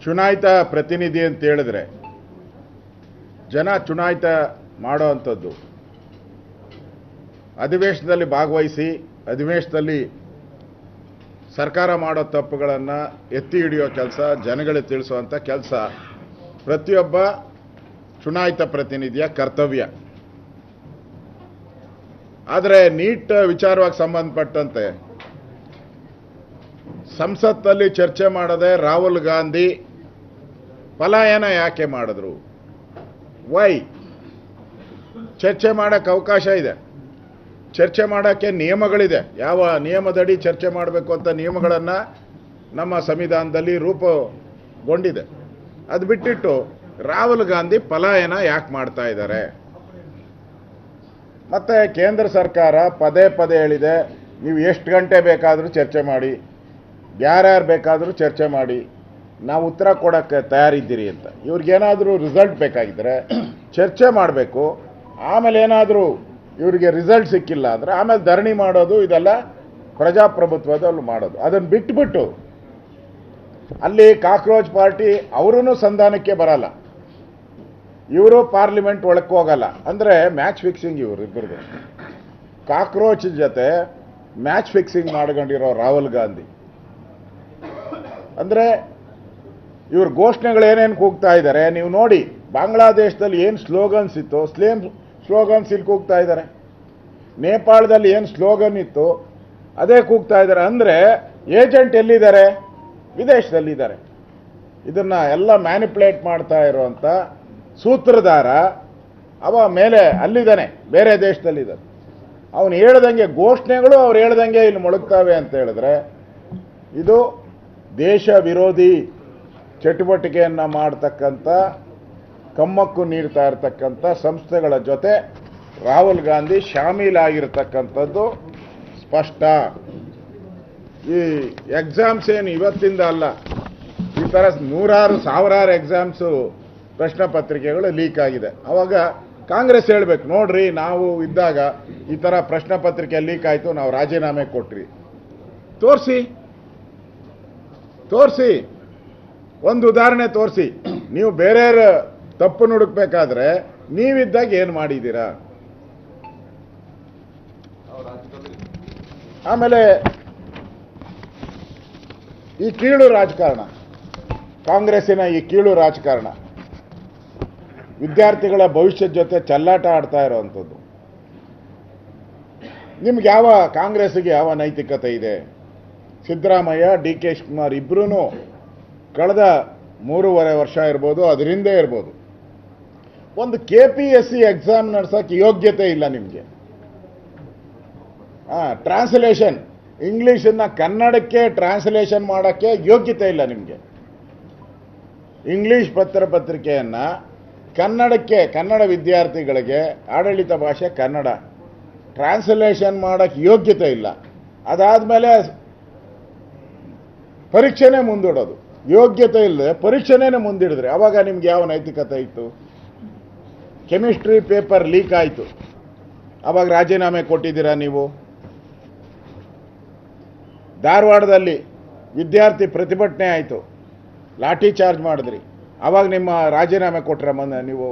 ಚುನಾಯಿತ ಪ್ರತಿನಿಧಿ ಅಂತ ಹೇಳಿದ್ರೆ ಜನ ಚುನಾಯಿತ ಮಾಡೋ ಅಂಥದ್ದು ಅಧಿವೇಶನದಲ್ಲಿ ಭಾಗವಹಿಸಿ ಅಧಿವೇಶನದಲ್ಲಿ ಸರ್ಕಾರ ಮಾಡೋ ತಪ್ಪುಗಳನ್ನು ಎತ್ತಿ ಹಿಡಿಯೋ ಕೆಲಸ, ಜನಗಳಿಗೆ ತಿಳಿಸುವಂಥ ಕೆಲಸ ಪ್ರತಿಯೊಬ್ಬ ಚುನಾಯಿತ ಪ್ರತಿನಿಧಿಯ ಕರ್ತವ್ಯ. ಆದರೆ ನೀಟ್ ವಿಚಾರವಾಗಿ ಸಂಬಂಧಪಟ್ಟಂತೆ ಸಂಸತ್ತಲ್ಲಿ ಚರ್ಚೆ ಮಾಡದೆ ರಾಹುಲ್ ಗಾಂಧಿ ಪಲಾಯನ ಯಾಕೆ ಮಾಡಿದ್ರು? ವೈ? ಚರ್ಚೆ ಮಾಡೋಕ್ಕೆ ಅವಕಾಶ ಇದೆ, ಚರ್ಚೆ ಮಾಡೋಕ್ಕೆ ನಿಯಮಗಳಿದೆ. ಯಾವ ನಿಯಮದಡಿ ಚರ್ಚೆ ಮಾಡಬೇಕು ಅಂತ ನಿಯಮಗಳನ್ನು ನಮ್ಮ ಸಂವಿಧಾನದಲ್ಲಿ ರೂಪುಗೊಂಡಿದೆ. ಅದು ಬಿಟ್ಟಿಟ್ಟು ರಾಹುಲ್ ಗಾಂಧಿ ಪಲಾಯನ ಯಾಕೆ ಮಾಡ್ತಾ ಇದ್ದಾರೆ? ಮತ್ತು ಕೇಂದ್ರ ಸರ್ಕಾರ ಪದೇ ಪದೇ ಹೇಳಿದೆ, ನೀವು ಎಷ್ಟು ಗಂಟೆ ಬೇಕಾದರೂ ಚರ್ಚೆ ಮಾಡಿ, ಯಾರ್ಯಾರು ಬೇಕಾದರೂ ಚರ್ಚೆ ಮಾಡಿ, ನಾವು ಉತ್ತರ ಕೊಡೋಕ್ಕೆ ತಯಾರಿದ್ದೀರಿ ಅಂತ. ಇವ್ರಿಗೇನಾದರೂ ರಿಸಲ್ಟ್ ಬೇಕಾಗಿದ್ದರೆ ಚರ್ಚೆ ಮಾಡಬೇಕು. ಆಮೇಲೆ ಏನಾದರೂ ಇವರಿಗೆ ರಿಸಲ್ಟ್ ಸಿಕ್ಕಿಲ್ಲ ಅಂದರೆ ಆಮೇಲೆ ಧರಣಿ ಮಾಡೋದು, ಇದೆಲ್ಲ ಪ್ರಜಾಪ್ರಭುತ್ವದಲ್ಲಿ ಮಾಡೋದು. ಅದನ್ನು ಬಿಟ್ಬಿಟ್ಟು ಅಲ್ಲಿ ಕಾಕ್ರೋಚ್ ಪಾರ್ಟಿ ಅವರೂ ಸಂಧಾನಕ್ಕೆ ಬರಲ್ಲ, ಇವರು ಪಾರ್ಲಿಮೆಂಟ್ ಒಳಕ್ಕೆ ಹೋಗಲ್ಲ. ಅಂದರೆ ಮ್ಯಾಚ್ ಫಿಕ್ಸಿಂಗ್ ಇವರು ಇಬ್ಬರದು. ಕಾಕ್ರೋಚ್ ಜೊತೆ ಮ್ಯಾಚ್ ಫಿಕ್ಸಿಂಗ್ ಮಾಡ್ಕೊಂಡಿರೋ ರಾಹುಲ್ ಗಾಂಧಿ. ಅಂದರೆ ಇವ್ರ ಘೋಷಣೆಗಳು ಏನೇನು ಕೂಗ್ತಾ ಇದ್ದಾರೆ ನೀವು ನೋಡಿ. ಬಾಂಗ್ಲಾದೇಶದಲ್ಲಿ ಏನು ಸ್ಲೋಗನ್ಸ್ ಇತ್ತು, ಸೇಮ್ ಸ್ಲೋಗನ್ಸ್ ಇಲ್ಲಿ ಕೂಗ್ತಾ ಇದ್ದಾರೆ. ನೇಪಾಳದಲ್ಲಿ ಏನು ಸ್ಲೋಗನ್ ಇತ್ತು ಅದೇ ಕೂಗ್ತಾ ಇದ್ದಾರೆ. ಅಂದರೆ ಏಜೆಂಟ್ ಎಲ್ಲಿದ್ದಾರೆ? ವಿದೇಶದಲ್ಲಿದ್ದಾರೆ. ಇದನ್ನು ಎಲ್ಲ ಮ್ಯಾನಿಪುಲೇಟ್ ಮಾಡ್ತಾ ಇರುವಂಥ ಸೂತ್ರಧಾರ ಅವ ಮೇಲೆ ಅಲ್ಲಿದ್ದಾನೆ, ಬೇರೆ ದೇಶದಲ್ಲಿದ್ದಾನೆ. ಅವನು ಹೇಳ್ದಂಗೆ ಘೋಷಣೆಗಳು ಅವ್ರು ಹೇಳ್ದಂಗೆ ಇಲ್ಲಿ ಮೊಳಗ್ತಾವೆ ಅಂತ ಹೇಳಿದ್ರೆ ಇದು ದೇಶ ವಿರೋಧಿ ಚಟುವಟಿಕೆಯನ್ನು ಮಾಡ್ತಕ್ಕಂಥ, ಕಮ್ಮಕ್ಕು ನೀಡ್ತಾ ಇರತಕ್ಕಂಥ ಸಂಸ್ಥೆಗಳ ಜೊತೆ ರಾಹುಲ್ ಗಾಂಧಿ ಶಾಮೀಲಾಗಿರ್ತಕ್ಕಂಥದ್ದು ಸ್ಪಷ್ಟ. ಈ ಎಕ್ಸಾಮ್ಸ್ ಏನು ಇವತ್ತಿಂದ ಅಲ್ಲ, ಈ ಥರ ನೂರಾರು ಸಾವಿರಾರು ಎಕ್ಸಾಮ್ಸು ಪ್ರಶ್ನೆ ಪತ್ರಿಕೆಗಳು ಲೀಕ್ ಆಗಿದೆ. ಅವಾಗ ಕಾಂಗ್ರೆಸ್ ಹೇಳಬೇಕು, ನೋಡ್ರಿ ನಾವು ಇದ್ದಾಗ ಈ ಥರ ಪ್ರಶ್ನೆ ಪತ್ರಿಕೆ ಲೀಕ್ ಆಯಿತು, ನಾವು ರಾಜೀನಾಮೆ ಕೊಟ್ರಿ. ತೋರಿಸಿ ಒಂದು ಉದಾಹರಣೆ ತೋರಿಸಿ. ನೀವು ಬೇರೆಯವ್ರ ತಪ್ಪು ಹುಡುಕ್ಬೇಕಾದ್ರೆ ನೀವಿದ್ದಾಗ ಏನು ಮಾಡಿದ್ದೀರಾ? ಆಮೇಲೆ ಈ ಕೀಳು ರಾಜಕಾರಣ, ಕಾಂಗ್ರೆಸ್ಸಿನ ಈ ಕೀಳು ರಾಜಕಾರಣ, ವಿದ್ಯಾರ್ಥಿಗಳ ಭವಿಷ್ಯದ ಜೊತೆ ಚೆಲ್ಲಾಟ ಆಡ್ತಾ ಇರೋವಂಥದ್ದು. ನಿಮ್ಗೆ ಯಾವ ಕಾಂಗ್ರೆಸ್ಸಿಗೆ ಯಾವ ನೈತಿಕತೆ ಇದೆ? ಸಿದ್ದರಾಮಯ್ಯ, ಡಿ ಕೆ ಶಿವಕುಮಾರ್ ಇಬ್ಬರೂ ಕಳೆದ 3.5 ವರ್ಷ ಇರ್ಬೋದು, ಅದರಿಂದ ಇರ್ಬೋದು, ಒಂದು KPSC ಎಕ್ಸಾಮ್ ನಡೆಸೋಕ್ಕೆ ಯೋಗ್ಯತೆ ಇಲ್ಲ ನಿಮಗೆ. ಟ್ರಾನ್ಸ್ಲೇಷನ್, ಇಂಗ್ಲೀಷನ್ನು ಕನ್ನಡಕ್ಕೆ ಟ್ರಾನ್ಸ್ಲೇಷನ್ ಮಾಡೋಕ್ಕೆ ಯೋಗ್ಯತೆ ಇಲ್ಲ ನಿಮಗೆ. ಇಂಗ್ಲೀಷ್ ಪತ್ರಿಕೆಯನ್ನು ಕನ್ನಡಕ್ಕೆ, ಕನ್ನಡ ವಿದ್ಯಾರ್ಥಿಗಳಿಗೆ ಆಡಳಿತ ಭಾಷೆ ಕನ್ನಡ, ಟ್ರಾನ್ಸ್ಲೇಷನ್ ಮಾಡೋಕ್ಕೆ ಯೋಗ್ಯತೆ ಇಲ್ಲ. ಅದಾದಮೇಲೆ ಪರೀಕ್ಷೆನೇ ಮುಂದೂಡೋದು, ಯೋಗ್ಯತೆ ಇಲ್ಲದೆ ಪರೀಕ್ಷೆನೇ ಮುಂದಿಡಿದ್ರೆ ಅವಾಗ ನಿಮ್ಗೆ ಯಾವ ನೈತಿಕತೆ ಇತ್ತು? ಕೆಮಿಸ್ಟ್ರಿ ಪೇಪರ್ ಲೀಕ್ ಆಯಿತು, ಅವಾಗ ರಾಜೀನಾಮೆ ಕೊಟ್ಟಿದ್ದೀರಾ ನೀವು? ಧಾರವಾಡದಲ್ಲಿ ವಿದ್ಯಾರ್ಥಿ ಪ್ರತಿಭಟನೆ ಆಯಿತು, ಲಾಠಿ ಚಾರ್ಜ್ ಮಾಡಿದ್ರಿ, ಅವಾಗ ನಿಮ್ಮ ರಾಜೀನಾಮೆ ಕೊಟ್ರ ನೀವು?